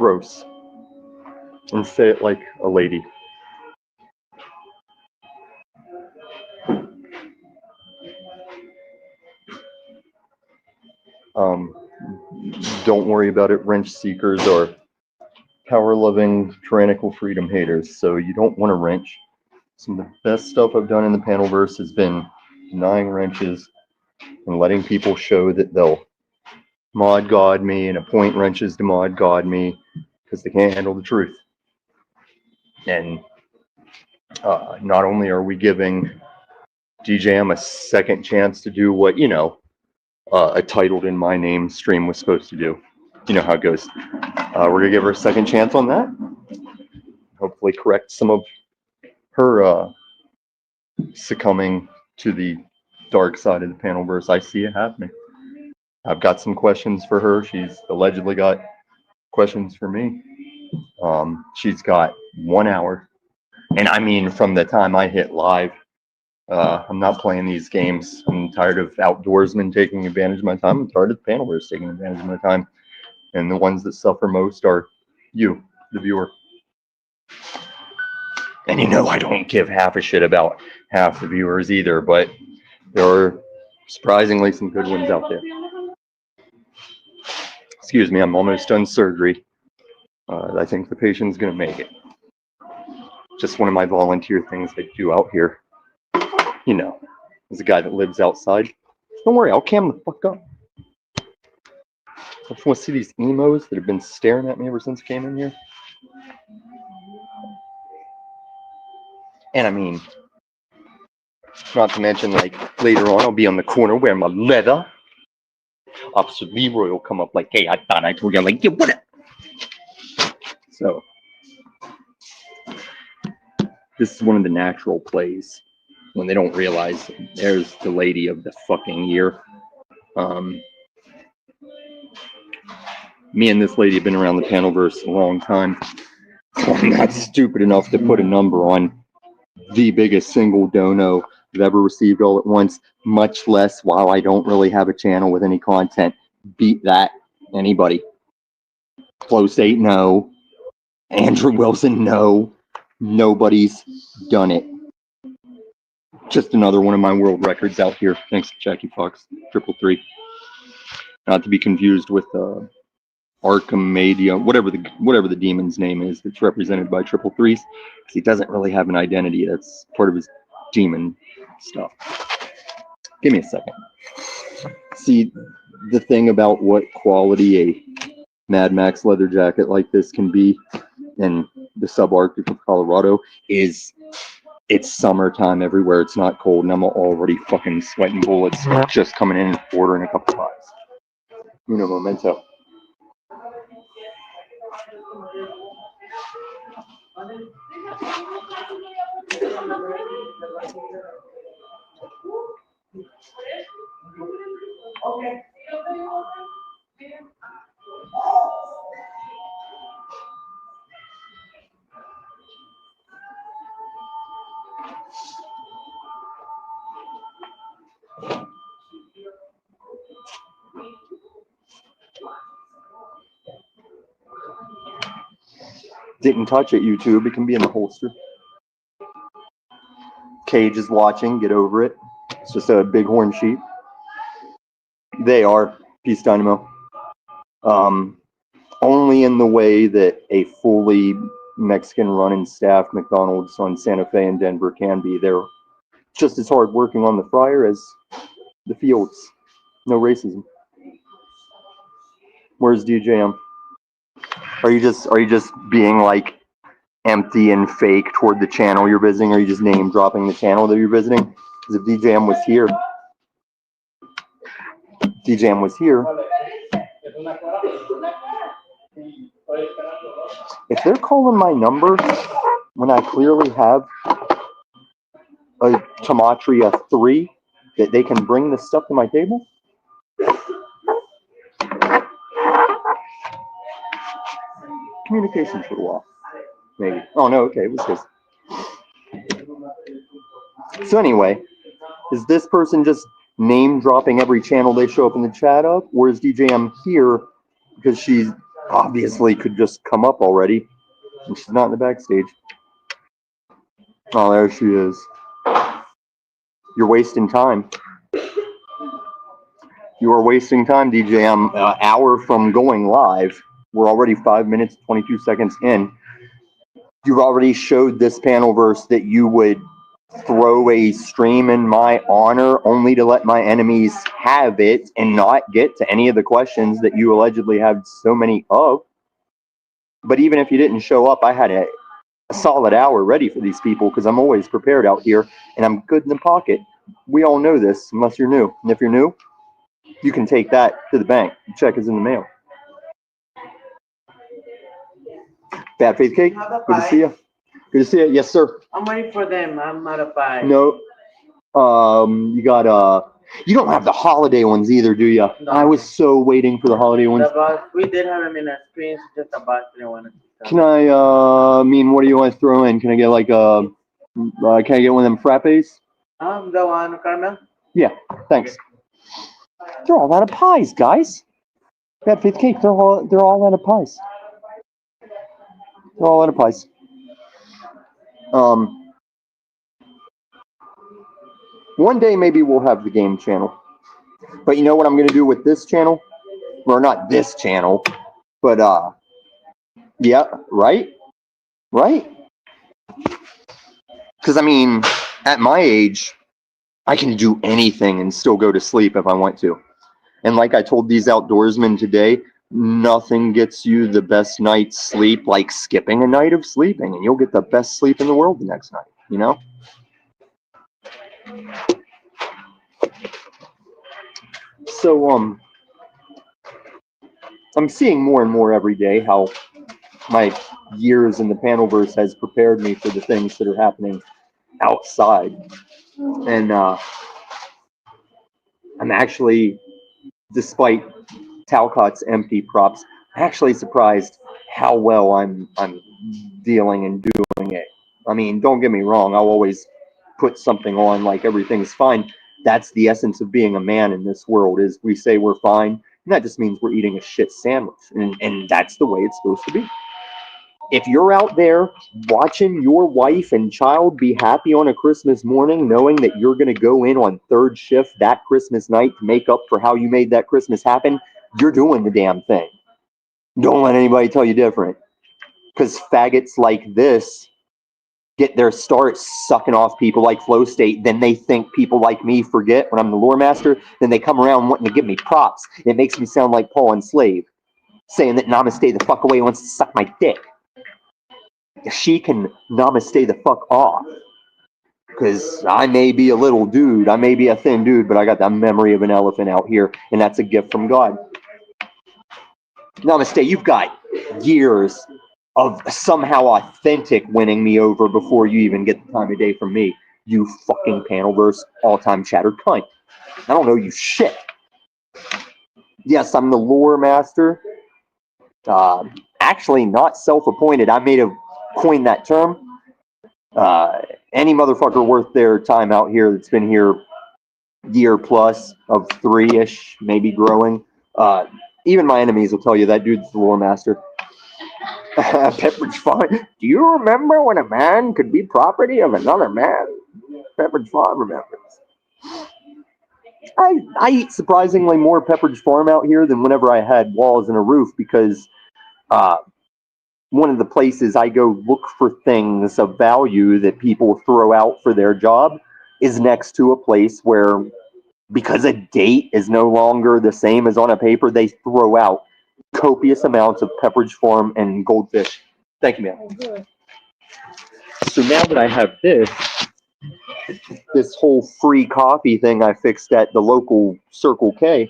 gross. And say it like a lady. Don't worry about it, wrench seekers or power-loving, tyrannical freedom haters. So you don't want to wrench. Some of the best stuff I've done in the panelverse has been denying wrenches and letting people show that they'll mod god me and appoint wrenches to mod god me because they can't handle the truth. And not only are we giving DJM a second chance to do what, a titled in my name stream was supposed to do. You know how it goes. We're going to give her a second chance on that. Hopefully correct some of her succumbing to the dark side of the panelverse. I see it happening. I've got some questions for her. She's allegedly got questions for me. She's got 1 hour. And I mean, from the time I hit live, I'm not playing these games. I'm tired of outdoorsmen taking advantage of my time. I'm tired of the panelverse taking advantage of my time. And the ones that suffer most are you, the viewer. And I don't give half a shit about half the viewers either, but there are surprisingly some good ones out there. Excuse me, I'm almost done surgery. I think the patient's going to make it. Just one of my volunteer things I do out here. There's a guy that lives outside. Don't worry, I'll cam the fuck up. I just want to see these emos that have been staring at me ever since I came in here. And I mean, not to mention, like, later on I'll be on the corner wearing my leather. Officer Leroy will come up like, hey, I thought I told you. I'm like, yeah, what? So, this is one of the natural plays when they don't realize there's the lady of the fucking year. Me and this lady have been around the panelverse a long time. I'm not stupid enough to put a number on the biggest single dono I've ever received all at once, much less while I don't really have a channel with any content. Beat that. Anybody. Close 8, no. Andrew Wilson, no. Nobody's done it. Just another one of my world records out here. Thanks to Jackie Fox, 333. Not to be confused with Archimedia, whatever the demon's name is that's represented by 333s, because he doesn't really have an identity. That's part of his demon stuff. Give me a second. See, the thing about what quality a Mad Max leather jacket like this can be in the subarctic of Colorado is it's summertime everywhere. It's not cold, and I'm already fucking sweating bullets just coming in and ordering a couple pies. Uno momento. Okay. Didn't touch it, YouTube. It can be in the holster. Cage is watching. Get over it. It's just a bighorn sheep. They are. Peace Dynamo. Only in the way that a fully Mexican run and staff McDonald's on Santa Fe and Denver can be. They're just as hard working on the fryer as the fields. No racism. Where's DJM? Are you just being like empty and fake toward the channel you're visiting? Or are you just name dropping the channel that you're visiting? Because if DJM was here, if they're calling my number when I clearly have a Tomatria 3 that they can bring this stuff to my table, communication's a little off. Maybe. Oh no, okay, it was his. So anyway, is this person just name dropping every channel they show up in the chat of, or is DJM here because she's obviously could just come up already. And she's not in the backstage. Oh, there she is. You're wasting time. You are wasting time, DJ. I'm an hour from going live. We're already 5 minutes, 22 seconds in. You've already showed this panel verse that you would throw a stream in my honor only to let my enemies have it and not get to any of the questions that you allegedly have so many of. But even if you didn't show up, I had a solid hour ready for these people because I'm always prepared out here and I'm good in the pocket. We all know this unless you're new. And if you're new, you can take that to the bank. The check is in the mail. Bad Faith Cake, good to see you. Good to see you. Yes, sir. I'm waiting for them. I'm not a pie. No. You got you don't have the holiday ones either, do you? No. I was so waiting for the holiday ones. We did have them in our screens, just a box we didn't want to. Can I what do you want to throw in? Can I get like can I get one of them frappes? The one caramel? Yeah, thanks. They're all out of pies, guys. Bad Faith Cake, they're all out of pies. They're all out of pies. One day maybe we'll have the game channel. But you know what I'm gonna do with this channel? Or not this channel, but yeah, right? Right? Because I mean, at my age, I can do anything and still go to sleep if I want to. And like I told these outdoorsmen today, nothing gets you the best night's sleep like skipping a night of sleeping, and you'll get the best sleep in the world the next night, you know? So, I'm seeing more and more every day how my years in the panelverse has prepared me for the things that are happening outside. And I'm actually, despite Talcott's empty props, I'm actually surprised how well I'm dealing and doing it. I mean, don't get me wrong, I'll always put something on like everything's fine. That's the essence of being a man in this world, is we say we're fine, and that just means we're eating a shit sandwich. And that's the way it's supposed to be. If you're out there watching your wife and child be happy on a Christmas morning, knowing that you're going to go in on third shift that Christmas night to make up for how you made that Christmas happen, you're doing the damn thing. Don't let anybody tell you different. Because faggots like this get their start sucking off people like Flow State. Then they think people like me forget when I'm the lore master. Then they come around wanting to give me props. It makes me sound like Paul and Slave, saying that Namaste the fuck away wants to suck my dick. She can Namaste the fuck off. Because I may be a little dude, I may be a thin dude, but I got the memory of an elephant out here, and that's a gift from God. Namaste, you've got years of somehow authentic winning me over before you even get the time of day from me. You fucking panelverse, all-time chatter cunt. I don't know you shit. Yes, I'm the lore master. Actually, not self-appointed. I made a coin that term. Any motherfucker worth their time out here that's been here year plus of 3-ish, maybe growing. Even my enemies will tell you that dude's the lore master. Pepperidge Farm. Do you remember when a man could be property of another man? Pepperidge Farm remembers. I eat surprisingly more Pepperidge Farm out here than whenever I had walls and a roof, because one of the places I go look for things of value that people throw out for their job is next to a place where, because a date is no longer the same as on a paper, they throw out copious amounts of Pepperidge Farm and goldfish. Thank you, ma'am. So now that I have this whole free coffee thing I fixed at the local Circle K,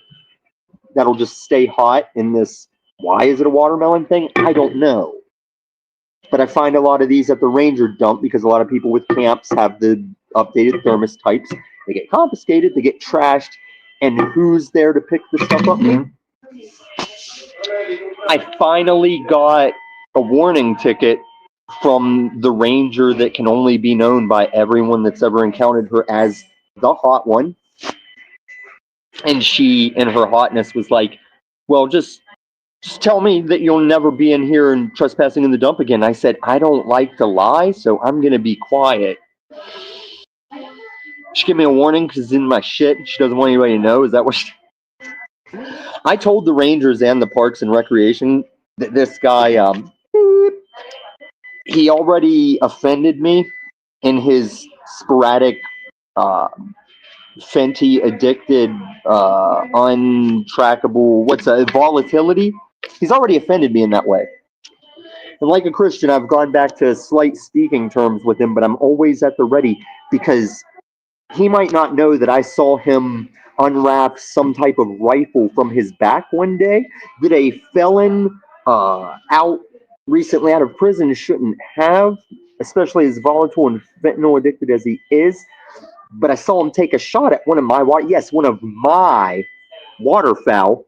that'll just stay hot in this, why is it a watermelon thing? I don't know. But I find a lot of these at the Ranger dump because a lot of people with camps have the updated thermos types. They get confiscated, they get trashed, and who's there to pick the stuff up? I finally got a warning ticket from the Ranger that can only be known by everyone that's ever encountered her as the hot one. And she, in her hotness, was like, well, just Just tell me that you'll never be in here and trespassing in the dump again. I said, I don't like to lie, so I'm going to be quiet. She gave me a warning because it's in my shit. She doesn't want anybody to know. Is that what she... I told the Rangers and the Parks and Recreation that this guy, he already offended me in his sporadic, Fenty addicted, untrackable, volatility. He's already offended me in that way. And like a Christian, I've gone back to slight speaking terms with him, but I'm always at the ready because he might not know that I saw him unwrap some type of rifle from his back one day that a felon out recently out of prison shouldn't have, especially as volatile and fentanyl addicted as he is. But I saw him take a shot at one of my waterfowl.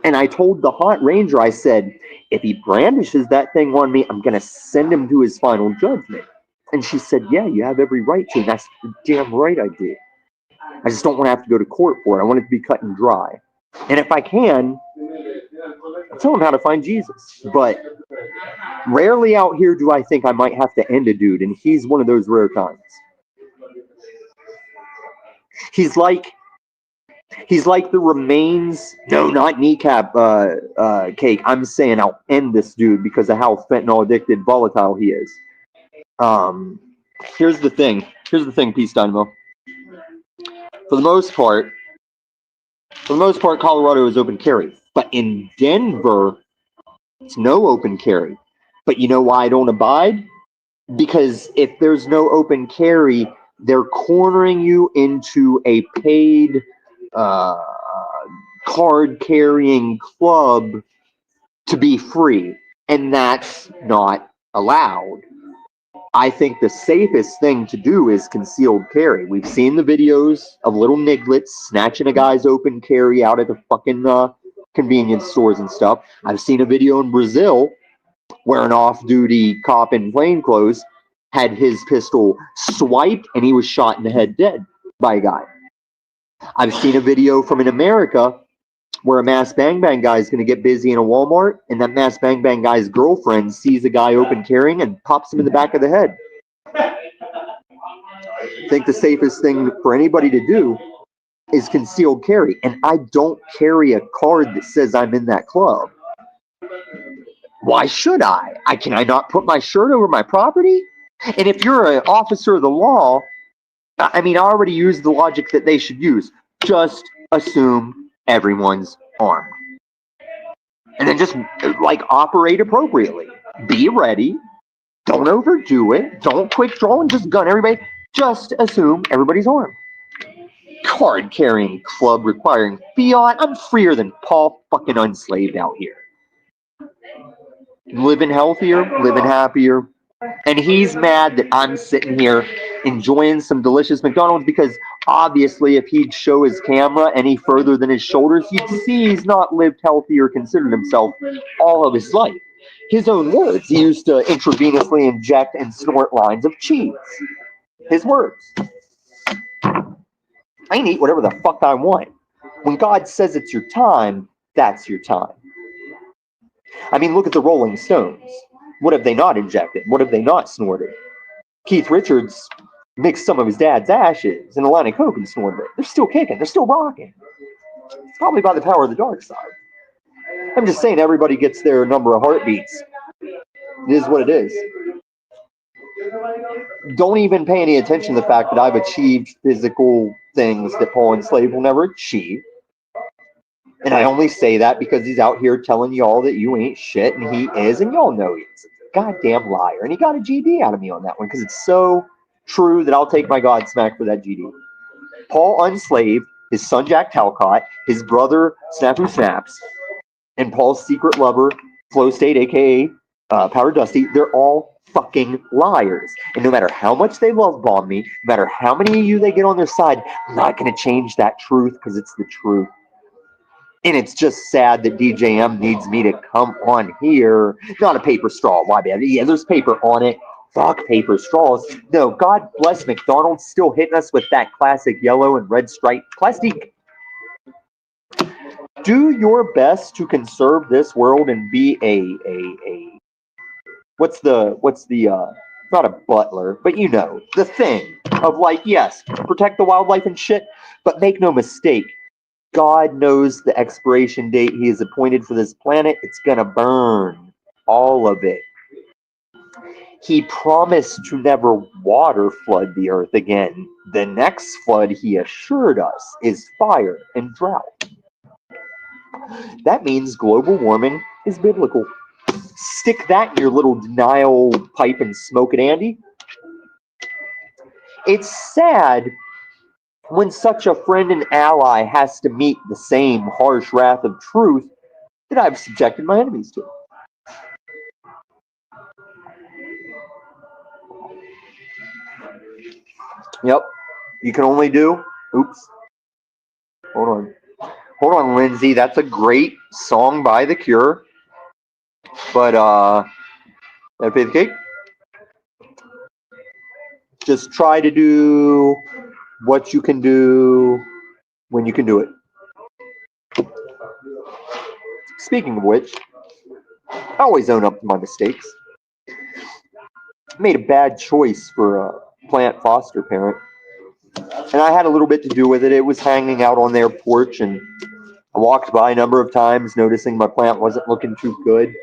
And I told the hot ranger, I said, if he brandishes that thing on me, I'm going to send him to his final judgment. And she said, yeah, you have every right to. And that's damn right I do. I just don't want to have to go to court for it. I want it to be cut and dry. And if I can, I'll tell him how to find Jesus. But rarely out here do I think I might have to end a dude. And he's one of those rare times. He's like the remains. No, not kneecap cake. I'm saying I'll end this dude because of how fentanyl addicted, volatile he is. Here's the thing, Peace Dynamo. For the most part, Colorado is open carry. But in Denver, it's no open carry. But you know why I don't abide? Because if there's no open carry, they're cornering you into a paid card-carrying club to be free. And that's not allowed. I think the safest thing to do is concealed carry. We've seen the videos of little niglets snatching a guy's open carry out at the fucking convenience stores and stuff. I've seen a video in Brazil where an off-duty cop in plainclothes had his pistol swiped and he was shot in the head dead by a guy. I've seen a video from in America where a mass bang bang guy is going to get busy in a Walmart, and that mass bang bang guy's girlfriend sees a guy open carrying and pops him in the back of the head. I think the safest thing for anybody to do is concealed carry, and I don't carry a card that says I'm in that club. Why should I? Can I not put my shirt over my property? And if you're an officer of the law, I already used the logic that they should use. Just assume everyone's armed. And then just, operate appropriately. Be ready. Don't overdo it. Don't quick draw and just gun everybody. Just assume everybody's armed. Card-carrying club requiring fiat. I'm freer than Paul fucking Unslaved out here. Living healthier, living happier. And he's mad that I'm sitting here enjoying some delicious McDonald's because obviously if he'd show his camera any further than his shoulders, you'd see he's not lived healthy or considered himself all of his life. His own words, he used to intravenously inject and snort lines of cheese. His words. I can eat whatever the fuck I want. When God says it's your time, that's your time. Look at the Rolling Stones. What have they not injected? What have they not snorted? Keith Richards mixed some of his dad's ashes in a line of coke and snorted it. They're still kicking. They're still rocking. It's probably by the power of the dark side. I'm just saying everybody gets their number of heartbeats. It is what it is. Don't even pay any attention to the fact that I've achieved physical things that Paul Enslaved will never achieve. And I only say that because he's out here telling y'all that you ain't shit, and he is, and y'all know he's a goddamn liar. And he got a GD out of me on that one because it's so true that I'll take my Godsmack for that GD. Paul Unslaved, his son Jack Talcott, his brother Snafu Snaps, and Paul's secret lover, Flow State, aka Powder Dusty, they're all fucking liars. And no matter how much they love bomb me, no matter how many of you they get on their side, I'm not going to change that truth because it's the truth. And it's just sad that DJM needs me to come on here. Not a paper straw. Why, man? Yeah, there's paper on it. Fuck paper straws. No, God bless McDonald's still hitting us with that classic yellow and red stripe plastic. do your best to conserve this world and be a what's the not a butler, but you know, the thing of like, yes, protect the wildlife and shit, but make no mistake, God knows the expiration date he has appointed for this planet. It's gonna burn. All of it. He promised to never water flood the earth again. The next flood, he assured us, is fire and drought. That means global warming is biblical. Stick that in your little denial pipe and smoke it, Andy. It's sad when such a friend and ally has to meet the same harsh wrath of truth that I've subjected my enemies to. Yep. You can only do. Oops. Hold on. Hold on, Lindsay. That's a great song by The Cure. But, that faith cake? Just try to do what you can do when you can do it. Speaking of which, I always own up to my mistakes. I made a bad choice for a plant foster parent. And I had a little bit to do with it. It was hanging out on their porch, and I walked by a number of times, noticing my plant wasn't looking too good.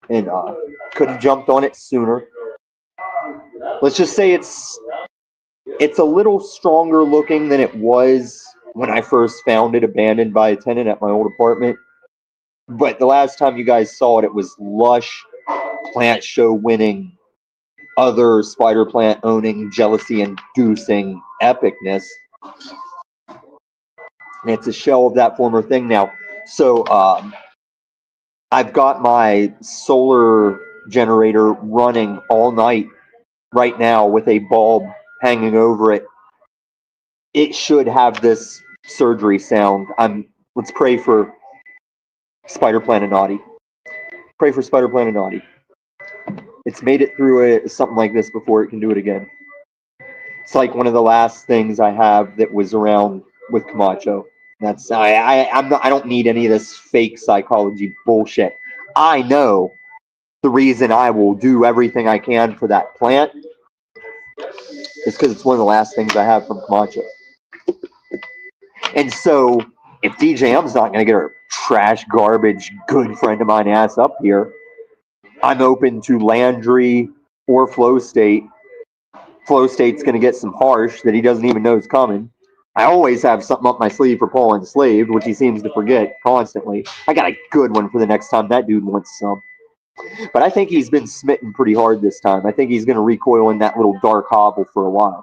And could have jumped on it sooner. Let's just say it's a little stronger looking than it was when I first found it abandoned by a tenant at my old apartment. But the last time you guys saw it, it was lush, plant show winning, other spider plant owning, jealousy inducing epicness. And it's a shell of that former thing now. So I've got my solar generator running all night right now with a bulb hanging over it. It should have this surgery sound. Let's pray for Spider Planet Naughty. Pray for Spider Planet Naughty. It's made it through something like this before. It can do it again. It's like one of the last things I have that was around with Camacho. I don't need any of this fake psychology bullshit. I know the reason I will do everything I can for that plant is because it's one of the last things I have from Camacho. And so, if DJM's not going to get her trash, garbage, good friend of mine ass up here, I'm open to Landry or Flow State. Flow State's going to get some harsh that he doesn't even know is coming. I always have something up my sleeve for Paul Enslaved, which he seems to forget constantly. I got a good one for the next time that dude wants some. But I think he's been smitten pretty hard this time. I think he's going to recoil in that little dark hovel for a while.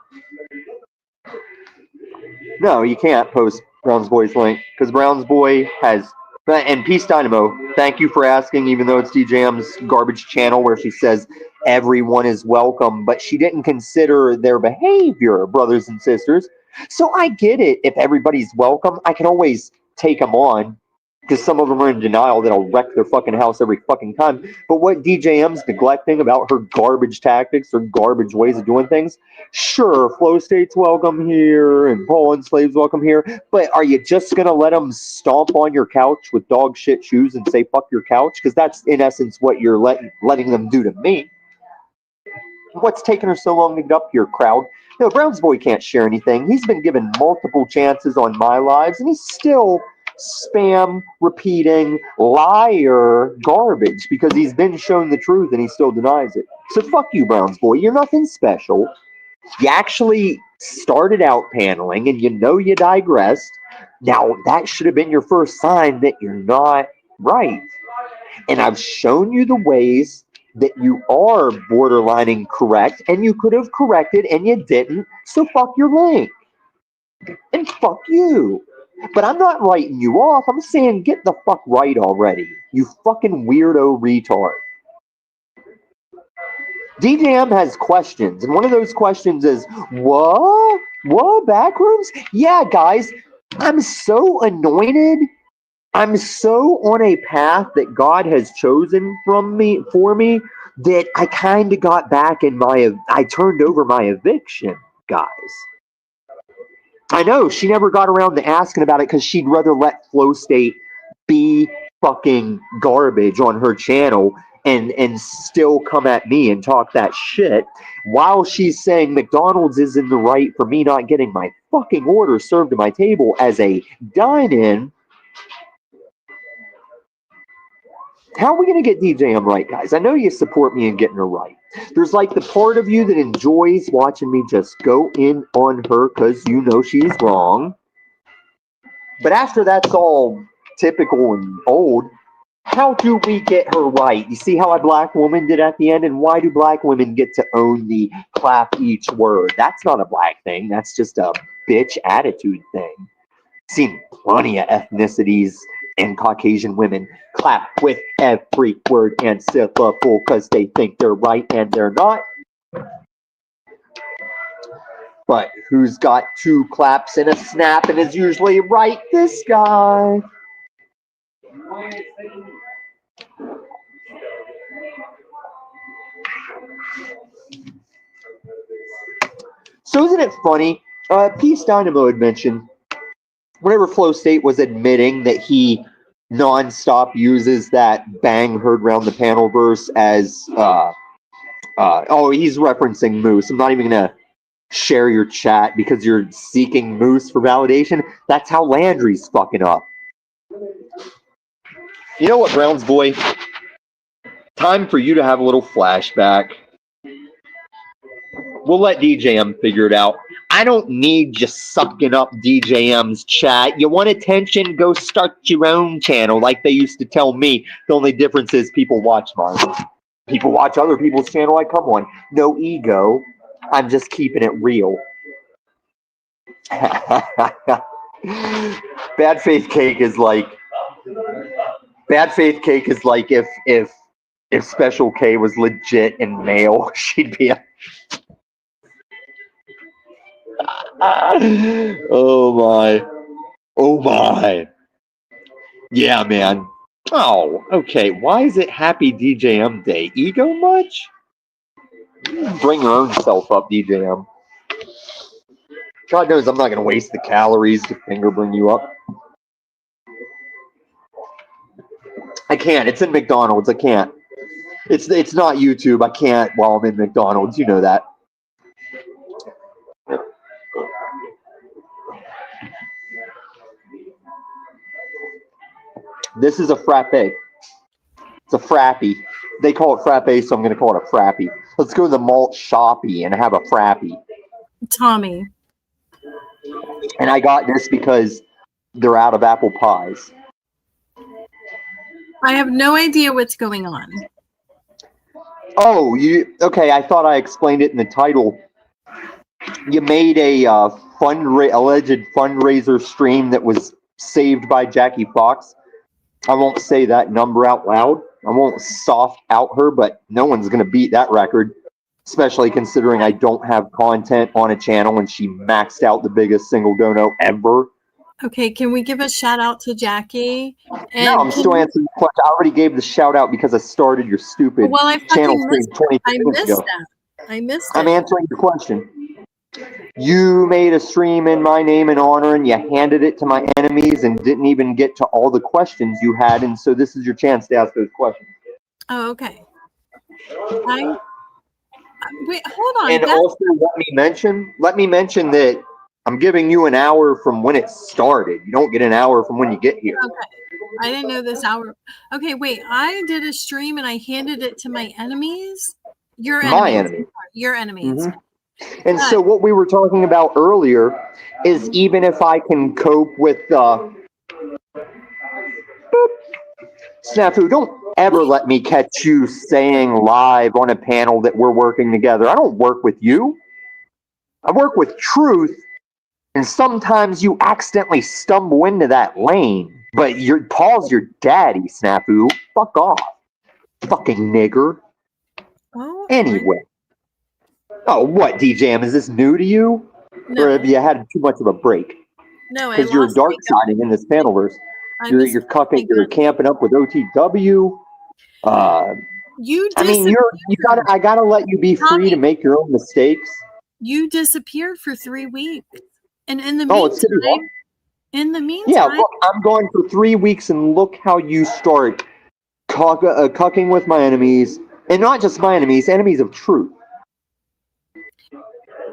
No, you can't post Brown's Boy's link because Brown's Boy has. And Peace Dynamo, thank you for asking, even though it's DJM's garbage channel where she says everyone is welcome, but she didn't consider their behavior, brothers and sisters. So I get it. If everybody's welcome, I can always take them on because some of them are in denial that I'll wreck their fucking house every fucking time. But what DJM's neglecting about her garbage tactics or garbage ways of doing things, sure, Flow State's welcome here and Paul Enslaved's welcome here, but are you just going to let them stomp on your couch with dog shit shoes and say fuck your couch? Because that's in essence what you're letting them do to me. What's taking her so long to get up here, crowd? No, Brown's Boy can't share anything. He's been given multiple chances on my lives, and he's still spam, repeating, liar garbage because he's been shown the truth and he still denies it. So fuck you, Brown's Boy. You're nothing special. You actually started out paneling and you know you digressed. Now, that should have been your first sign that you're not right. And I've shown you the ways that you are borderlining correct and you could have corrected and you didn't. So fuck your link. And fuck you. But I'm not writing you off. I'm saying get the fuck right already. You fucking weirdo retard. DJM has questions, and one of those questions is, what? What? Backrooms? Yeah, guys, I'm so anointed. I'm so on a path that God has chosen for me that I kind of got back I turned over my eviction, guys. I know she never got around to asking about it because she'd rather let Flow State be fucking garbage on her channel and still come at me and talk that shit while she's saying McDonald's is in the right for me not getting my fucking order served to my table as a dine-in. How are we going to get DJM right, guys? I know you support me in getting her right. There's like the part of you that enjoys watching me just go in on her because you know she's wrong. But after that's all typical and old, how do we get her right? You see how a black woman did at the end? And why do black women get to own the clap each word? That's not a black thing. That's just a bitch attitude thing. Seen plenty of ethnicities and Caucasian women clap with every word and syllable because they think they're right and they're not. But who's got two claps and a snap and is usually right? This guy. So isn't it funny? Peace Dynamo had mentioned whenever Flow State was admitting that he nonstop uses that bang heard round the panel verse as he's referencing Moose. I'm not even gonna share your chat because you're seeking Moose for validation. That's how Landry's fucking up. You know what, Browns boy? Time for you to have a little flashback. We'll let DJM figure it out. I don't need just sucking up DJM's chat. You want attention? Go start your own channel, like they used to tell me. The only difference is people watch mine. People watch other people's channel. I come on. No ego. I'm just keeping it real. Bad Faith Cake is like if Special K was legit and male, she'd be a oh my. Oh my. Yeah, man. Oh, okay. Why is it Happy DJM Day? Ego much? Bring your own self up, DJM. God knows I'm not going to waste the calories to finger bring you up. I can't. It's in McDonald's. I can't. It's not YouTube. I can't while I'm in McDonald's. You know that. This is a frappe. It's a frappy. They call it frappe, so I'm going to call it a frappy. Let's go to the malt shoppy and have a frappy. Tommy. And I got this because they're out of apple pies. I have no idea what's going on. Oh, okay? I thought I explained it in the title. You made a alleged fundraiser stream that was saved by Jackie Fox. I won't say that number out loud. I won't soft out her, but no one's going to beat that record, especially considering I don't have content on a channel and she maxed out the biggest single dono ever. Okay, can we give a shout out to Jackie? And no, I'm still answering the question. I already gave the shout out because I started your stupid channel stream 20 minutes ago. I missed it. I'm answering the question. You made a stream in my name and honor, and you handed it to my enemies and didn't even get to all the questions you had, and so this is your chance to ask those questions. Oh, okay. Wait, hold on. And also, let me mention that I'm giving you an hour from when it started. You don't get an hour from when you get here. Okay. I didn't know this hour. Okay, wait. I did a stream and I handed it to my enemies. Your enemies. My enemies. Your enemies. Mm-hmm. And so what we were talking about earlier is even if I can cope with Snafu, don't ever let me catch you saying live on a panel that we're working together. I don't work with you. I work with truth, and sometimes you accidentally stumble into that lane. But Paul's your daddy, Snafu. Fuck off. Fucking nigger. Oh, anyway. Oh, what, DJM? Is this new to you? No. Or have you had too much of a break? No, because you're dark siding in this panelverse. You're cucking. You're camping up with OTW. I gotta let you be free to make your own mistakes. You disappeared for 3 weeks, And in the Oh, it's City Hall. meantime, in the Yeah, meantime, look, I'm gone for 3 weeks, and look how you start cucking with my enemies, and not just my enemies, enemies of truth.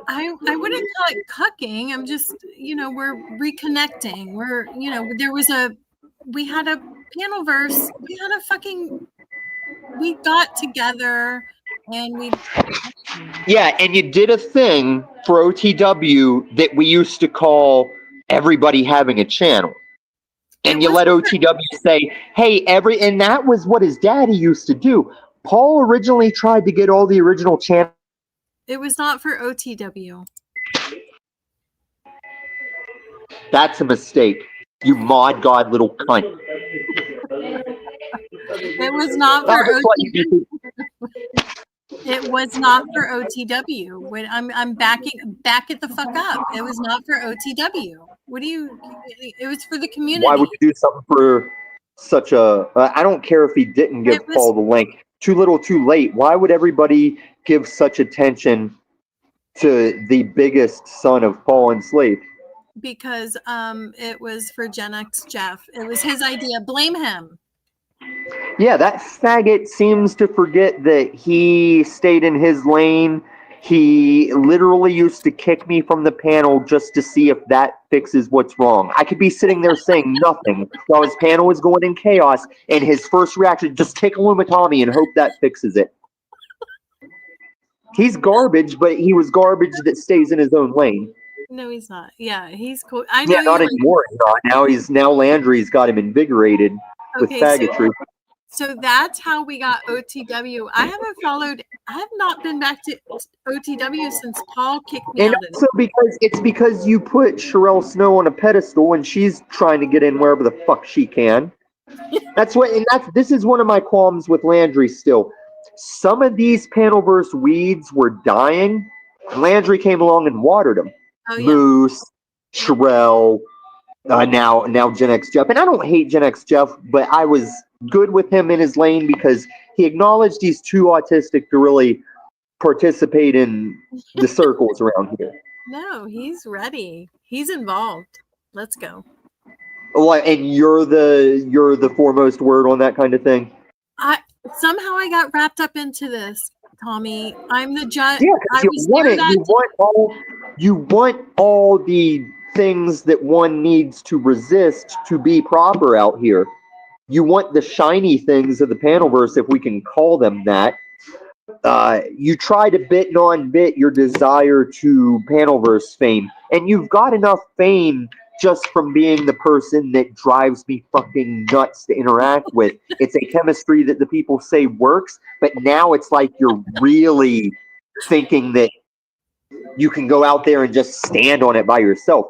I wouldn't call it cucking. I'm just, we're reconnecting. We had a panel verse. We got together and we. Yeah, and you did a thing for OTW that we used to call everybody having a channel. And you let OTW say, hey, and that was what his daddy used to do. Paul originally tried to get all the original channels. It was not for OTW. That's a mistake. You mod god little cunt. It was not for OTW. It was not for OTW. When I'm back it the fuck up. It was not for OTW. It was for the community. Why would you do something for such a, I don't care if he didn't give Paul the link. Too little, too late. Why would everybody give such attention to the biggest son of Paul enslaved? Because it was for Gen X Jeff. It was his idea. Blame him. Yeah, that faggot seems to forget that he stayed in his lane. He literally used to kick me from the panel just to see if that fixes what's wrong. I could be sitting there saying nothing while his panel is going in chaos, and his first reaction, just kick Illumitommy and hope that fixes it. He's garbage, but he was garbage that stays in his own lane. No, he's not. Yeah, he's cool. I know. Yeah, not anymore. Now Landry's got him invigorated with faggotry. So that's how we got OTW. I have not been back to OTW since Paul kicked me out. And also because you put Sherelle Snow on a pedestal and she's trying to get in wherever the fuck she can. This is one of my qualms with Landry still. Some of these Panelverse weeds were dying. Landry came along and watered them. Oh, yeah. Moose, Sherelle, now Gen X Jeff. And I don't hate Gen X Jeff, but I was good with him in his lane because he acknowledged he's too autistic to really participate in the circles around here. No, he's ready. He's involved. Let's go. And you're the foremost word on that kind of thing. Somehow I got wrapped up into this, Tommy. I'm the judge. Yeah, you want all the things that one needs to resist to be proper out here. You want the shiny things of the Panelverse, if we can call them that. You try to bit non-bit your desire to Panelverse fame, and you've got enough fame just from being the person that drives me fucking nuts to interact with. It's a chemistry that the people say works, but now it's like you're really thinking that you can go out there and just stand on it by yourself.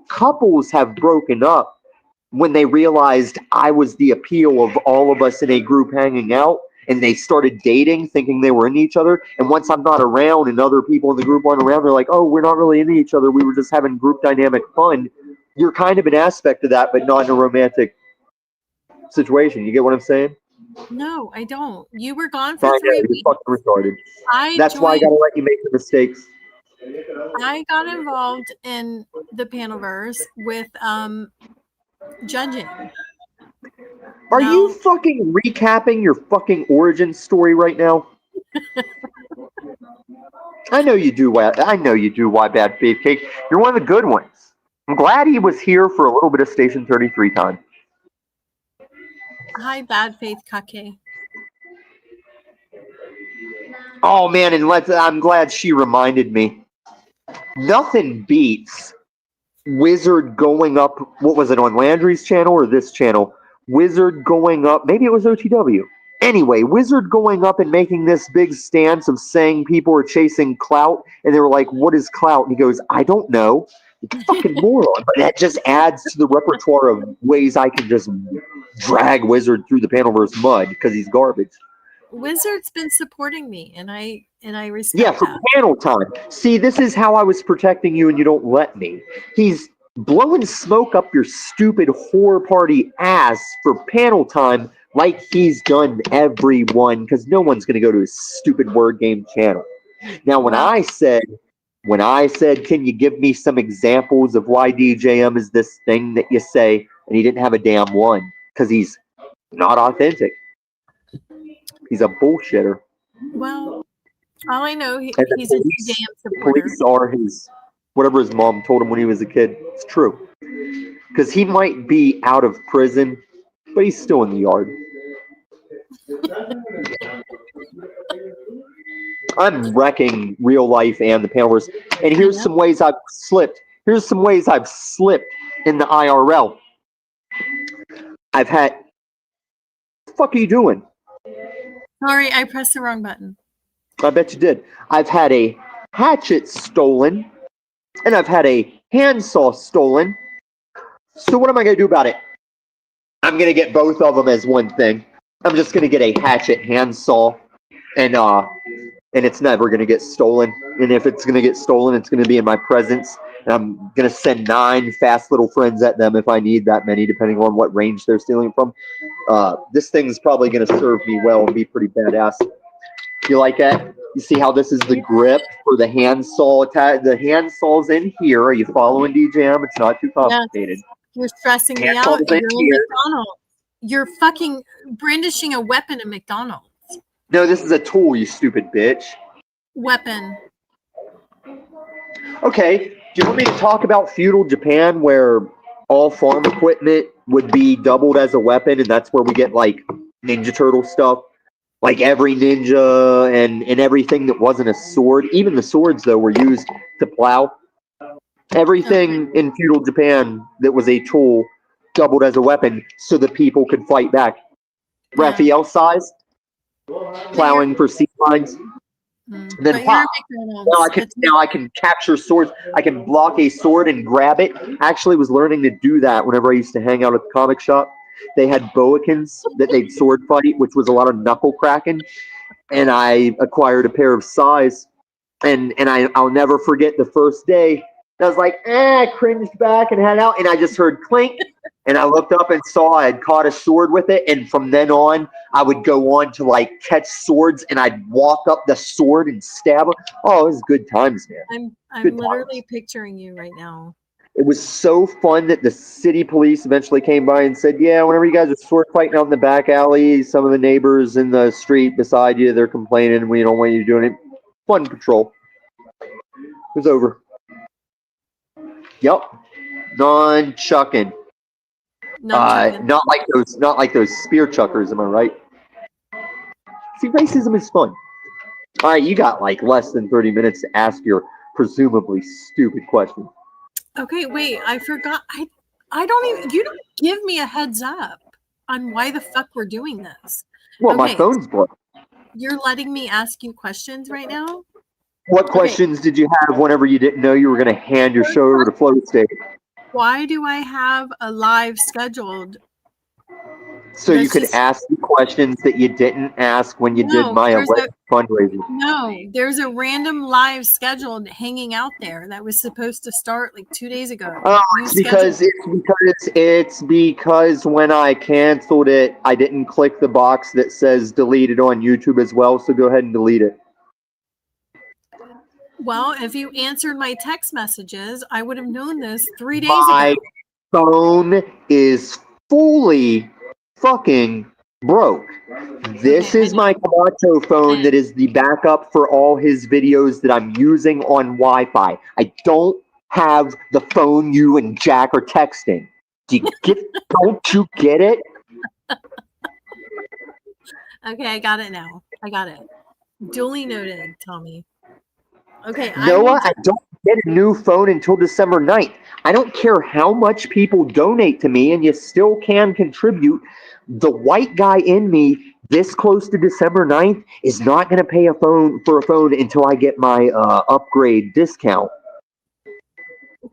Couples have broken up when they realized I was the appeal of all of us in a group hanging out, and they started dating thinking they were into each other. And once I'm not around and other people in the group aren't around, they're like, oh, we're not really into each other. We were just having group dynamic fun. You're kind of an aspect of that, but not in a romantic situation. You get what I'm saying? No, I don't. You were gone for 3 weeks. You're fucking retarded. That's why I gotta let you make the mistakes. I got involved in the Panelverse with judging. Are you fucking recapping your fucking origin story right now? I know you do. Why Bad Faith Cake? You're one of the good ones. I'm glad he was here for a little bit of Station 33 time. Hi, Bad Faith Kake. Oh man, and I'm glad she reminded me. Nothing beats Wizard going up. What was it, on Landry's channel or this channel? Wizard going up. Maybe it was OTW. Anyway, Wizard going up and making this big stance of saying people are chasing clout, and they were like, "What is clout?" And he goes, "I don't know." Fucking moron. But that just adds to the repertoire of ways I can just drag Wizard through the Panelverse mud because he's garbage. Wizard's been supporting me, and I respect Yeah, for panel time. See, this is how I was protecting you, and you don't let me. He's blowing smoke up your stupid horror party ass for panel time, like he's done everyone, because no one's going to go to his stupid word game channel. Now, when I said When I said, can you give me some examples of why DJM is this thing that you say, and he didn't have a damn one, because he's not authentic. He's a bullshitter. Well, all I know, And the he's a police, damn the supporter. police are his, whatever his mom told him when he was a kid. It's true. Because he might be out of prison, but he's still in the yard. I'm wrecking real life and the panelers. And here's some ways I've slipped. Here's some ways I've slipped in the IRL. I've had. What the fuck are you doing? Sorry, I pressed the wrong button. I bet you did. I've had a hatchet stolen, and I've had a handsaw stolen. So what am I going to do about it? I'm going to get both of them as one thing. I'm just going to get a hatchet handsaw, and it's never going to get stolen. And if it's going to get stolen, it's going to be in my presence. And I'm going to send 9 fast little friends at them if I need that many, depending on what range they're stealing from. This thing's probably going to serve me well and be pretty badass. You like that? You see how this is the grip for the handsaw? The handsaw's in here. Are you following, DJM? It's not too complicated. Yes. You're stressing me Handsaw's out. in You're in here. McDonald's. You're fucking brandishing a weapon at McDonald's. No, this is a tool, you stupid bitch. Weapon. Okay, do you want me to talk about feudal Japan where all farm equipment would be doubled as a weapon, and that's where we get, like, Ninja Turtle stuff? Like every ninja and everything that wasn't a sword. Even the swords, though, were used to plow. Everything in feudal Japan that was a tool doubled as a weapon so the people could fight back. Raphael size, plowing for sea lines. Then pop. Now I can capture swords. I can block a sword and grab it. Actually was learning to do that whenever I used to hang out at the comic shop. They had boakins that they'd sword fight, which was a lot of knuckle cracking. And I acquired a pair of sais. And I'll never forget the first day. I was like, I cringed back and had out. And I just heard clink. And I looked up and saw I had caught a sword with it. And from then on, I would go on to like catch swords. And I'd walk up the sword and stab them. Oh, it was good times, man. I'm literally picturing you right now. It was so fun that the city police eventually came by and said, yeah, whenever you guys are sword fighting out in the back alley, some of the neighbors in the street beside you, they're complaining. We don't want you doing it. Fun patrol. It was over. Yep. Non-chucking. Not like those spear chuckers, am I right? See, racism is fun. All right, you got like less than 30 minutes to ask your presumably stupid question. Okay, wait, I forgot. I don't even. You don't give me a heads up on why the fuck we're doing this. Well, my phone's broke. You're letting me ask you questions right now? What questions did you have whenever you didn't know you were going to hand your show over to Float State? Why do I have a live scheduled? So you could ask the questions that you didn't ask when you did my fundraiser. No, there's a random live scheduled hanging out there that was supposed to start like 2 days ago. Oh, it's because when I canceled it, I didn't click the box that says deleted on YouTube as well. So go ahead and delete it. Well, if you answered my text messages, I would have known this 3 days ago. My phone is fully fucking broke. This is my Camacho phone that is the backup for all his videos that I'm using on Wi-Fi. I don't have the phone you and Jack are texting. Don't you get it? Okay, I got it now. I got it. Duly noted, Tommy. Okay. Noah, I don't get a new phone until December 9th. I don't care how much people donate to me, and you still can contribute. The white guy in me, this close to December 9th, is not going to pay for a phone until I get my upgrade discount.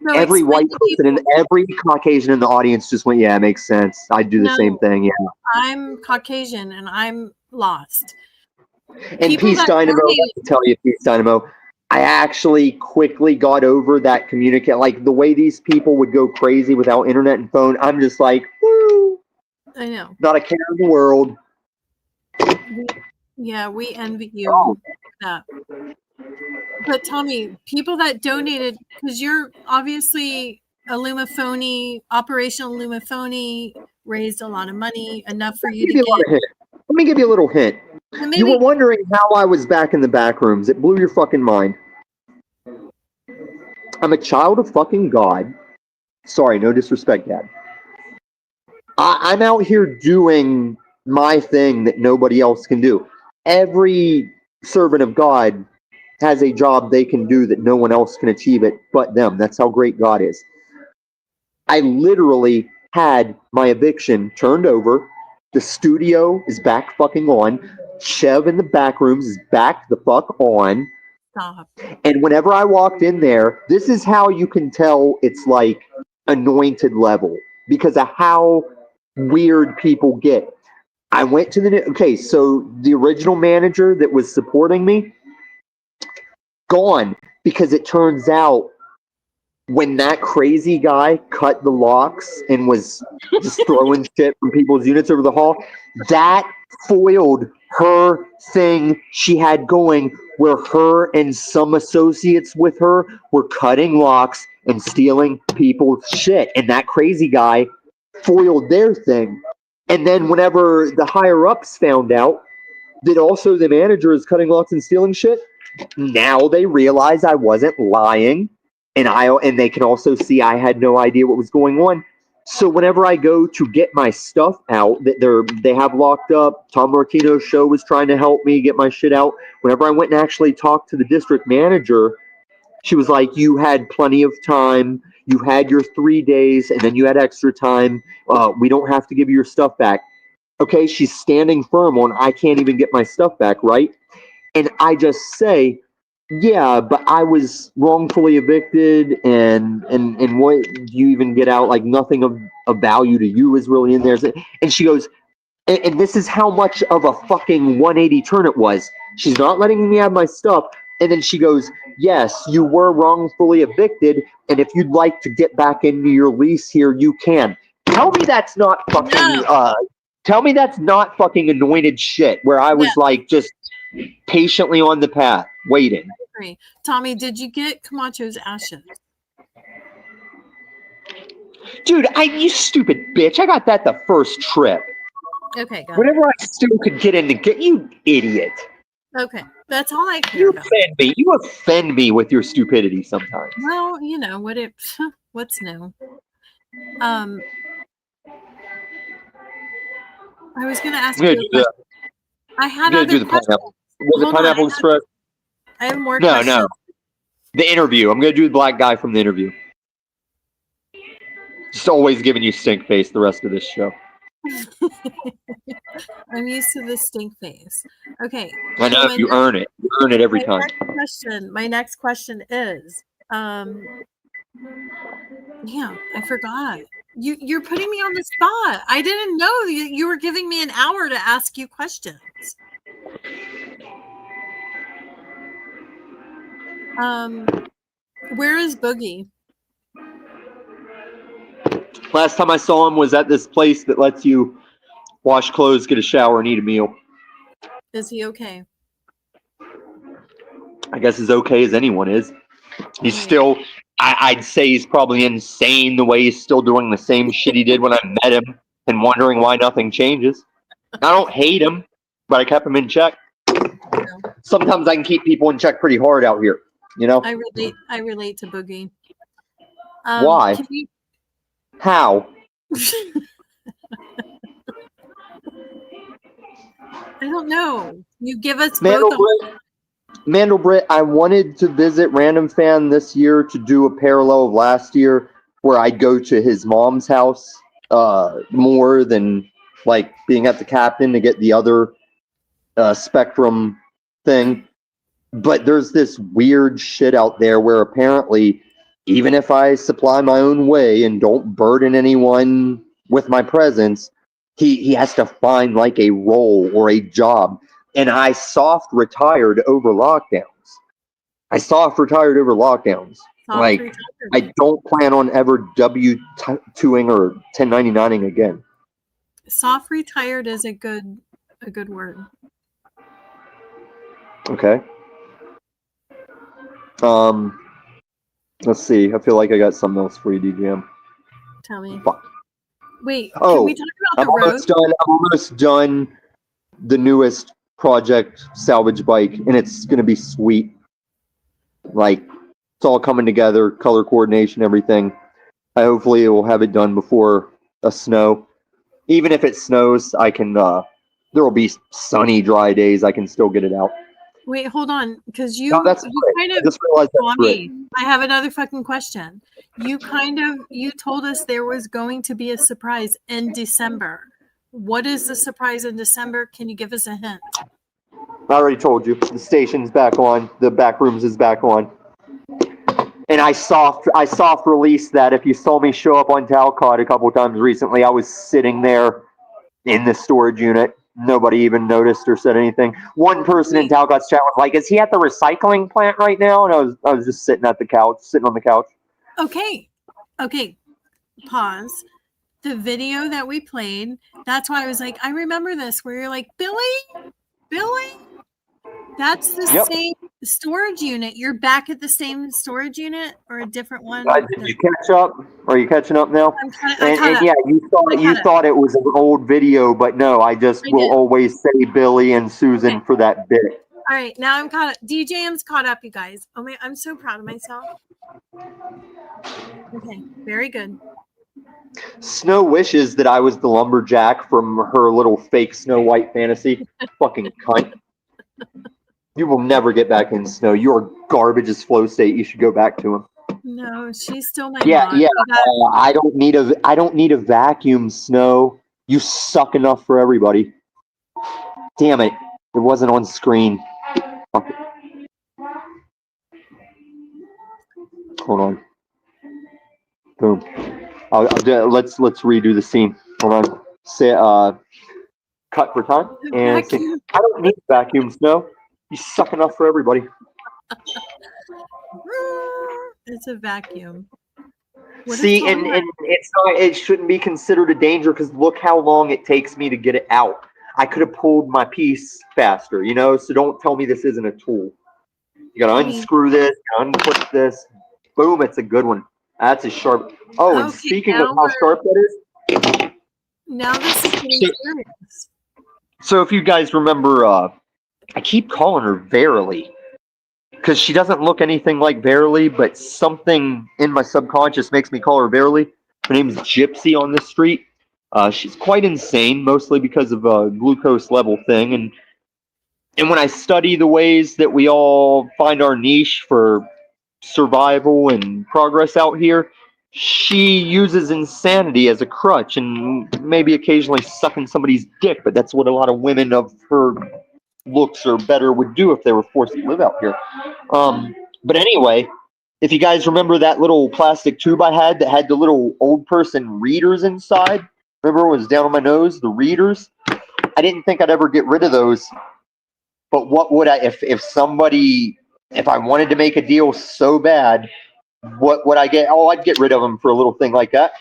So every white person and every Caucasian in the audience just went, yeah, it makes sense. I'd do the same thing, yeah. I'm Caucasian, and I'm lost. And Peace Dynamo, let me tell you, Peace Dynamo, I actually quickly got over that like the way these people would go crazy without internet and phone. I'm just like, woo. I know. Not a care in the world. We envy you. But Tommy, people that donated, because you're obviously Illumitommy, Operation Illumitommy raised a lot of money, enough for you to get. Let me give you a little hint. Well, You were maybe wondering how I was back in the back rooms. It blew your fucking mind. I'm a child of fucking God. Sorry, no disrespect, Dad. I'm out here doing my thing that nobody else can do. Every servant of God has a job they can do that no one else can achieve it but them. That's how great God is. I literally had my eviction turned over. The studio is back fucking on. Chev in the back rooms is back the fuck on. stop. And whenever I walked in there, this is how you can tell it's like anointed level because of how weird people get. I went to okay, so the original manager that was supporting me, gone, because it turns out when that crazy guy cut the locks and was just throwing shit from people's units over the hall, that foiled her thing she had going where her and some associates with her were cutting locks and stealing people's shit. And that crazy guy foiled their thing. And then whenever the higher ups found out that also the manager is cutting locks and stealing shit, now they realize I wasn't lying. And they can also see I had no idea what was going on. So whenever I go to get my stuff out that they have locked up, Tom Martino's show was trying to help me get my shit out. Whenever I went and actually talked to the district manager, she was like, "You had plenty of time. You had your 3 days, and then you had extra time. We don't have to give you your stuff back." Okay, she's standing firm on I can't even get my stuff back, right? And I just say, yeah, but I was wrongfully evicted, and what do you even get out? Like nothing of value to you is really in there. And she goes, and this is how much of a fucking 180 turn it was. She's not letting me have my stuff, and then she goes, yes, you were wrongfully evicted, and if you'd like to get back into your lease here, you can. Tell me that's not fucking. No. Tell me that's not fucking anointed shit. Where I was like just patiently on the path, waiting. Tommy, did you get Camacho's ashes? Dude, you stupid bitch. I got that the first trip. Okay, got Whenever I still could get in to get you, idiot. Okay, that's all I care You about. offend me. You offend me with your stupidity sometimes. Well, you know what's new. I was going to ask you a question. I had I'm gonna do other the questions. pineapple. Was it Pineapple Express? I have more No, questions. no. The interview. I'm gonna do the black guy from the interview. Just always giving you stink face the rest of this show. I'm used to the stink face. Okay. I know you earn it. You earn it every time. My next question is, damn, I forgot. You're putting me on the spot. I didn't know you were giving me an hour to ask you questions. Where is Boogie? Last time I saw him was at this place that lets you wash clothes, get a shower, and eat a meal. Is he okay? I guess as okay as anyone is. He's still, I'd say he's probably insane the way he's still doing the same shit he did when I met him and wondering why nothing changes. I don't hate him, but I kept him in check. Sometimes I can keep people in check pretty hard out here, you know? I relate to Boogie. Why? How? I don't know. You give us Mandelbrit, I wanted to visit Random Fan this year to do a parallel of last year where I'd go to his mom's house more than like being at the Captain to get the other Spectrum thing. But there's this weird shit out there where apparently even if I supply my own way and don't burden anyone with my presence, he has to find like a role or a job. And I soft retired over lockdowns. Like, I don't plan on ever W-2ing or 1099ing again. Soft retired is a good word. Okay. Let's see. I feel like I got something else for you, DJM. Tell me. Fuck. Wait, can Oh, we talk about I'm the road? almost done. I'm almost done the newest project salvage bike, and it's gonna be sweet. Like it's all coming together, color coordination, everything. I hopefully will have it done before a snow. Even if it snows, I can. There will be sunny, dry days. I can still get it out. Wait, hold on, because No, that's you great. kind I of, just realized that's great. Tommy, I have another fucking question. You told us there was going to be a surprise in December. What is the surprise in December? Can you give us a hint? I already told you. The station's back on. The back rooms is back on. And I soft released that. If you saw me show up on Talcott a couple times recently, I was sitting there in the storage unit. Nobody even noticed or said anything. One person in Talcott's chat was like, "Is he at the recycling plant right now?" And I was just sitting on the couch. Okay. Pause. The video that we played, that's why I was like, I remember this, where you're like, Billy? That's the same storage unit. You're back at the same storage unit or a different one? Did you catch up? Are you catching up now? I caught up. Yeah, you thought it was an old video, but no, I will always say Billy and Susan for that bit. All right, now I'm caught up. DJM's caught up, you guys. Oh my, I'm so proud of myself. Okay, very good. Snow wishes that I was the lumberjack from her little fake Snow White fantasy. Fucking cunt. You will never get back in Snow. You are garbage as flow state. You should go back to him. No, she's still my mom. I don't need a vacuum, Snow. You suck enough for everybody. Damn it! It wasn't on screen. Fuck it. Hold on. Boom. Let's redo the scene. Hold on. Say cut for time and say, I don't need vacuum, Snow. You suck enough for everybody. It's a vacuum. See, and it's not. It shouldn't be considered a danger because look how long it takes me to get it out. I could have pulled my piece faster, you know. So don't tell me this isn't a tool. You gotta unscrew this, unclip this. Boom! It's a good one. That's a sharp. Oh, and speaking of how sharp that is, now this is getting serious. So if you guys remember, I keep calling her Verily because she doesn't look anything like Verily, but something in my subconscious makes me call her Verily. Her name is Gypsy on this street. She's quite insane, mostly because of a glucose level thing. And when I study the ways that we all find our niche for survival and progress out here, she uses insanity as a crutch and maybe occasionally sucking somebody's dick, but that's what a lot of women of her looks or better would do if they were forced to live out here. But anyway, if you guys remember that little plastic tube I had that had the little old person readers inside, remember it was down on my nose, the readers? I didn't think I'd ever get rid of those. But what would I, if I wanted to make a deal so bad, what would I get? Oh, I'd get rid of them for a little thing like that.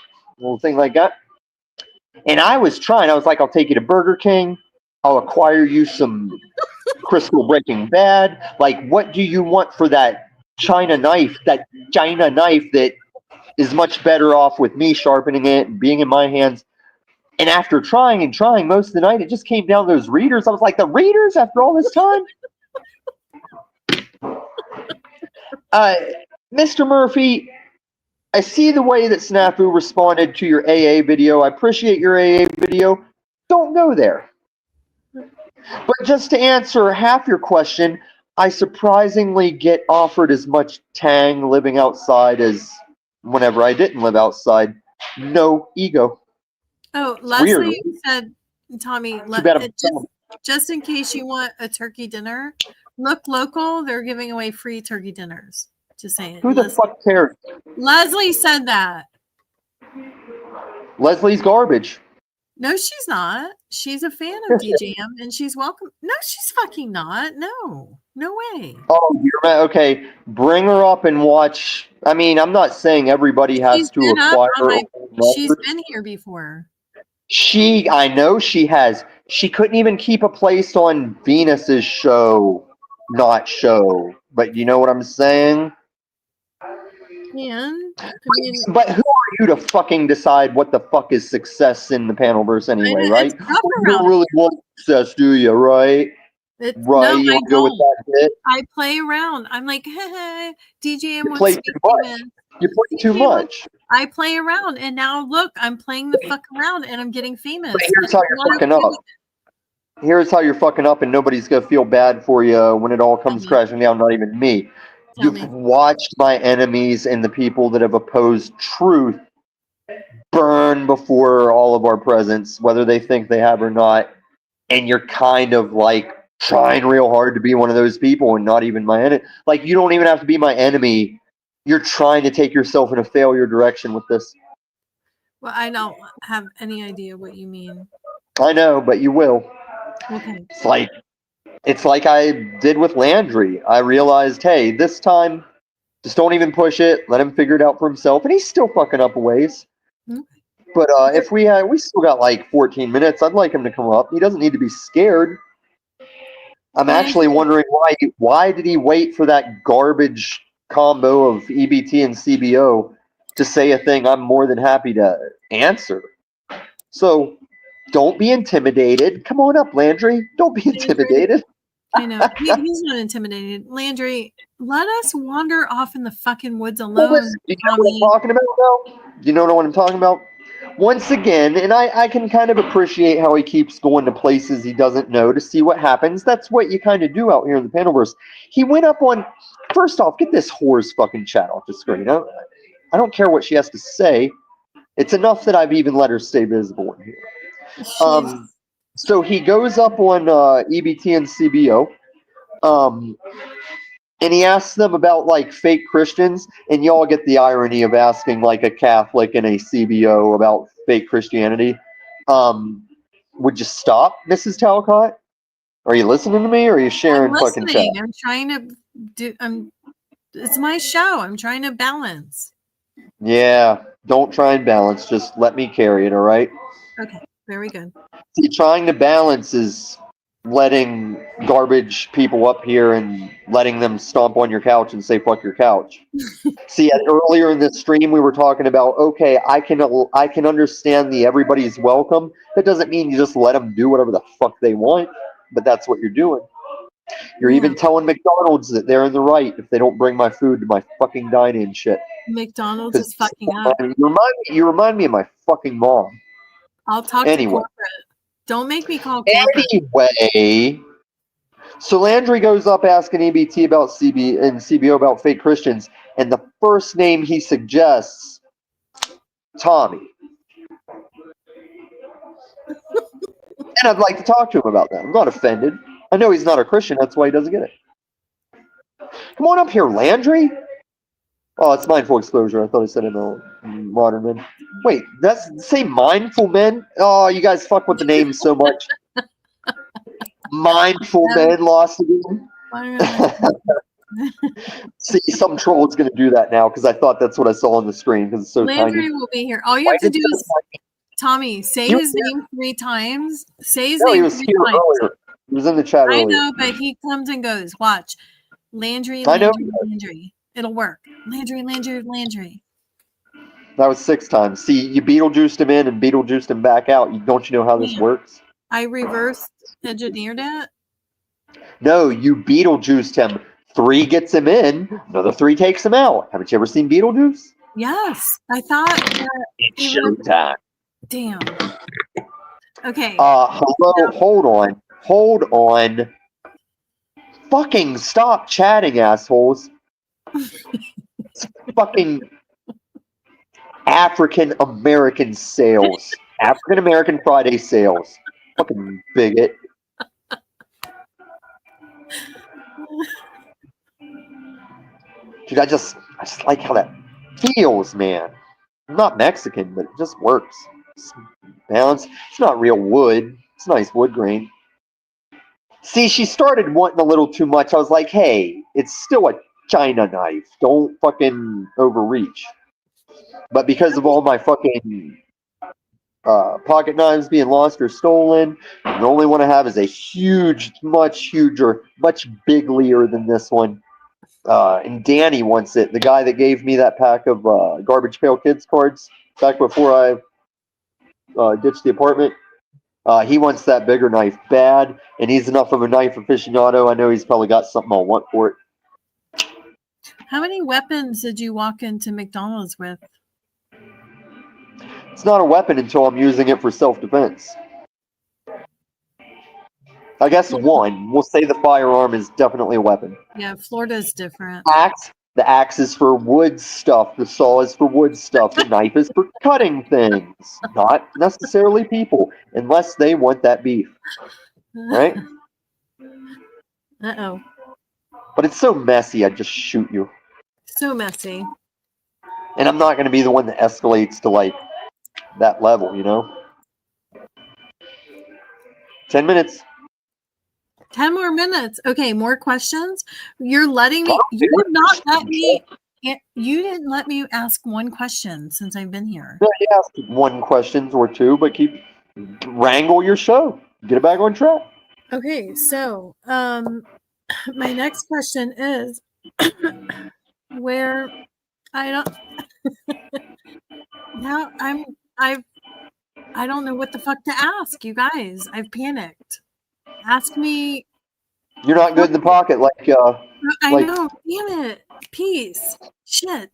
And I was like, I'll take you to Burger King. I'll acquire you some Crystal Breaking Bad. Like, what do you want for that China knife that is much better off with me sharpening it and being in my hands? And after trying most of the night, it just came down to those readers. I was like, the readers after all this time? Mr. Murphy, I see the way that Snafu responded to your AA video. I appreciate your AA video. Don't go there. But just to answer half your question, I surprisingly get offered as much tang living outside as whenever I didn't live outside. No ego. Oh, Leslie said, Tommy, just in case you want a turkey dinner, look local. They're giving away free turkey dinners. Just saying. Who the fuck cares? Leslie said that. Leslie's garbage. No, she's not. She's a fan of DJM and she's welcome. No, she's fucking not. No way. Oh, you're okay. Bring her up and watch. I mean, I'm not saying everybody has to acquire. She's been here before. I know she has. She couldn't even keep a place on Venus's show. Not show. But you know what I'm saying? And I mean, But who are you to fucking decide what the fuck is success in the panelverse anyway, right? it's rough You around don't really want success, do you? Right? it. Right? No, You I want to go with don't. that bit? I play around. I'm like, DJM You wants play to be too much. famous. You play too DJM wants- much. I play around, and now look, I'm playing the fuck around, and I'm getting famous. But here's how I'm you're not fucking okay up. with Here's how you're fucking up, and nobody's gonna feel bad for you when it all comes me. crashing down. Not even me. Tell You've me. watched my enemies and the people that have opposed truth burn before all of our presence, whether they think they have or not. And you're kind of like trying real hard to be one of those people and not even my enemy. Like, you don't even have to be my enemy. You're trying to take yourself in a failure direction with this. Well, I don't have any idea what you mean. I know, but you will. Okay. It's like I did with Landry. I realized, hey, this time, just don't even push it. Let him figure it out for himself. And he's still fucking up a ways. Okay. But if we still got like 14 minutes, I'd like him to come up. He doesn't need to be scared. I'm actually wondering why did he wait for that garbage combo of EBT and CBO to say a thing I'm more than happy to answer. So don't be intimidated. Come on up, Landry. Don't be intimidated. I know. He's not intimidated. Landry, let us wander off in the fucking woods alone. You know what I'm talking about, though? You know what I'm talking about? Once again, and I can kind of appreciate how he keeps going to places he doesn't know to see what happens. That's what you kind of do out here in the Panelverse. He went up on, first off, get this whore's fucking chat off the screen. I don't care what she has to say. It's enough that I've even let her stay visible in here. So he goes up on EBT and CBO. And he asks them about like fake Christians, and y'all get the irony of asking like a Catholic and a CBO about fake Christianity. Would you stop, Mrs. Talcott? Are you listening to me, or are you sharing I'm fucking chat? listening. I'm trying to do. It's my show. I'm trying to balance. Yeah, don't try and balance. Just let me carry it. All right. Okay, very good. See, trying to balance is letting garbage people up here and letting them stomp on your couch and say fuck your couch. See, earlier in this stream we were talking about, okay, I can understand the everybody's welcome. That doesn't mean you just let them do whatever the fuck they want, but that's what you're doing. You're even telling McDonald's that they're in the right if they don't bring my food to my fucking dine-in shit. McDonald's is fucking up. You remind me of my fucking mom. I'll talk to corporate. Don't make me call corporate. Anyway, so Landry goes up asking EBT about and CBO about fake Christians, and the first name he suggests, Tommy. And I'd like to talk to him about that. I'm not offended. I know he's not a Christian. That's why he doesn't get it. Come on up here, Landry. Oh, it's mindful exposure. I thought I said it in modern men. Wait, that's say mindful men? Oh, you guys fuck with the names so much. Mindful men lost again. See, some troll's going to do that now because I thought that's what I saw on the screen because it's so Landry tiny. will be here. All you have to do is, Tommy, say his name 3 times. Say his name he was 3 here times. earlier. He was in the chat earlier. I know, but he comes and goes. Watch. Landry, I know. Landry. It'll work. Landry. That was 6 times. See, you Beetlejuiced him in and Beetlejuiced him back out. Don't you know how this works? I reverse engineered it. No, you Beetlejuiced him. 3 gets him in. Another 3 takes him out. Haven't you ever seen Beetlejuice? Yes. I thought that it's showtime. Damn. Okay. Hello. Hold on. Fucking stop chatting, assholes. Fucking African American sales. African American Friday sales. Fucking bigot. Dude, I just like how that feels, man. I'm not Mexican, but it just works. It's balanced. It's not real wood. It's nice wood grain. See, she started wanting a little too much. I was like, hey, it's still a China knife. Don't fucking overreach. But because of all my fucking pocket knives being lost or stolen, the only one I have is a huge, much huger, much biglier than this one. And Danny wants it. The guy that gave me that pack of Garbage Pail Kids cards back before I ditched the apartment. He wants that bigger knife bad, and he's enough of a knife aficionado. I know he's probably got something I'll want for it. How many weapons did you walk into McDonald's with? It's not a weapon until I'm using it for self-defense. I guess one. We'll say the firearm is definitely a weapon. Yeah, Florida's different. Axe. The axe is for wood stuff. The saw is for wood stuff. The knife is for cutting things, not necessarily people, unless they want that beef, right? Uh-oh. But it's so messy, I'd just shoot you. So messy. And I'm not going to be the one that escalates to, like, that level, you know? 10 minutes. 10 more minutes. Okay, more questions. You're letting me. You did not let me. You didn't let me ask one question since I've been here. No, you ask one question or two, but keep wrangle your show. Get it back on track. Okay, so my next question is where I don't now I don't know what the fuck to ask you guys. I've panicked. Ask me. You're not good in the pocket like I like- know. Damn it. Peace. Shit.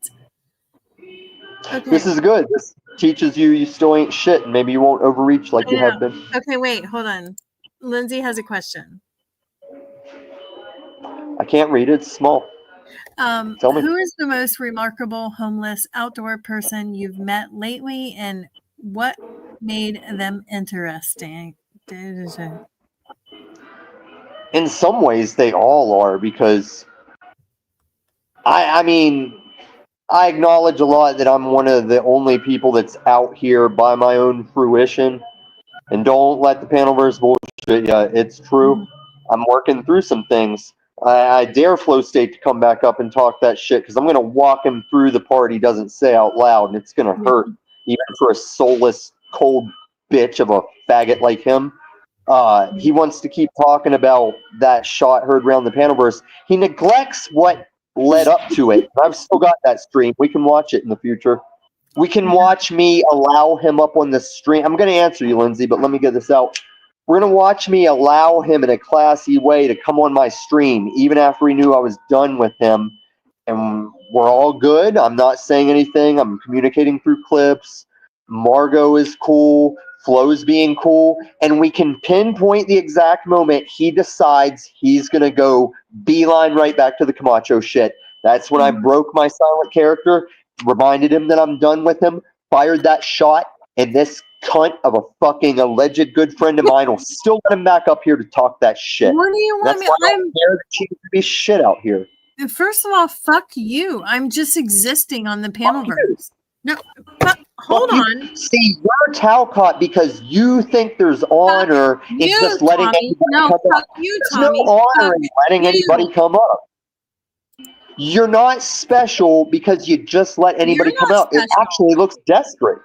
Okay. this is good. This teaches you still ain't shit, and maybe you won't overreach like you have been. Okay, wait, hold on. Lindsay has a question. I can't read it. It's small. Tell me. Who is the most remarkable homeless outdoor person you've met lately, and what made them interesting? In some ways, they all are, because I mean, I acknowledge a lot that I'm one of the only people that's out here by my own fruition. And don't let the panelverse bullshit ya. It's true. I'm working through some things. I dare Flow State to come back up and talk that shit, because I'm going to walk him through the part he doesn't say out loud, and it's going to hurt, even for a soulless, cold bitch of a faggot like him. He wants to keep talking about that shot heard around the panelverse. He neglects what led up to it. I've still got that stream. We can watch it in the future. We can watch me allow him up on the stream. I'm going to answer you, Lindsay, but let me get this out. We're going to watch me allow him in a classy way to come on my stream, even after he knew I was done with him. And we're all good. I'm not saying anything. I'm communicating through clips. Margot is cool. Flo's being cool. And we can pinpoint the exact moment he decides he's going to go beeline right back to the Camacho shit. That's when I broke my silent character, reminded him that I'm done with him, fired that shot, and this cunt of a fucking alleged good friend of mine will still let him back up here to talk that shit. What do you want That's me? why I'm scared to be shit out here. First of all, fuck you. I'm just existing on the panelverse. No, but hold on. See, you're Talcott because you think there's honor in You, just letting Tommy. anybody No, come fuck up. you, There's Tommy. no honor in letting you. anybody come up. You're not special because you just let anybody You're come not up. It special. actually looks desperate.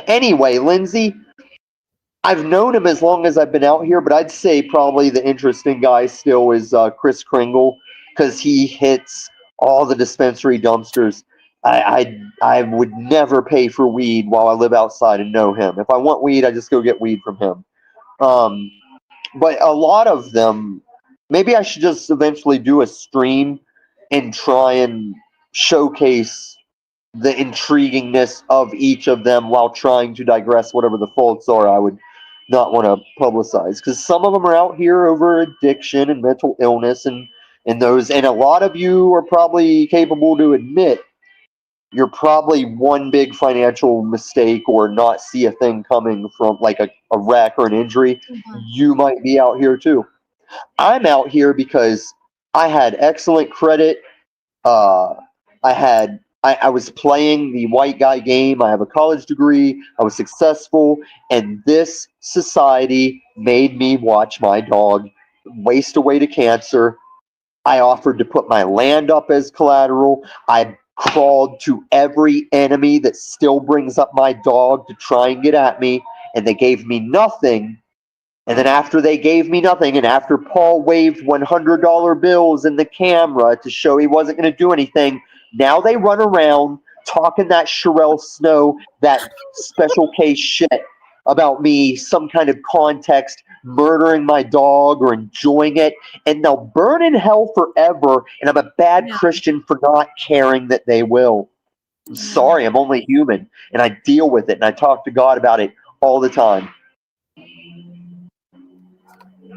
Anyway, Lindsay, I've known him as long as I've been out here, but I'd say probably the interesting guy still is Chris Kringle, because he hits all the dispensary dumpsters. I would never pay for weed while I live outside and know him. If I want weed, I just go get weed from him. But a lot of them, maybe I should just eventually do a stream and try and showcase the intriguingness of each of them while trying to digress whatever the faults are I would not want to publicize. Because some of them are out here over addiction and mental illness and those, and a lot of you are probably capable to admit you're probably one big financial mistake or not see a thing coming from like a wreck or an injury. You might be out here too. I'm out here because I had excellent credit. I was playing the white guy game. I have a college degree. I was successful. And this society made me watch my dog waste away to cancer. I offered to put my land up as collateral. I crawled to every enemy that still brings up my dog to try and get at me. And they gave me nothing And then after they gave me nothing, and after Paul waved $100 bills in the camera to show he wasn't going to do anything, now they run around talking that Sherelle Snow, that special case shit about me, some kind of context, murdering my dog or enjoying it, and they'll burn in hell forever, and I'm a bad Christian for not caring that they will. I'm sorry, I'm only human, and I deal with it, and I talk to God about it all the time.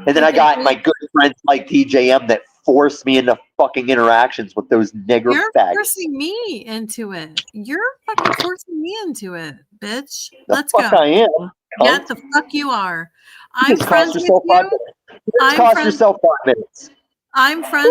And then I got my good friends like TJM that force me into fucking interactions with those nigger You're fags. forcing me into it. You're fucking forcing me into it, bitch. The Let's fuck go. I am. Yeah, the fuck you are. I'm Just friends cost with yourself 5 you. minutes. Just cost yourself 5 minutes. I'm friends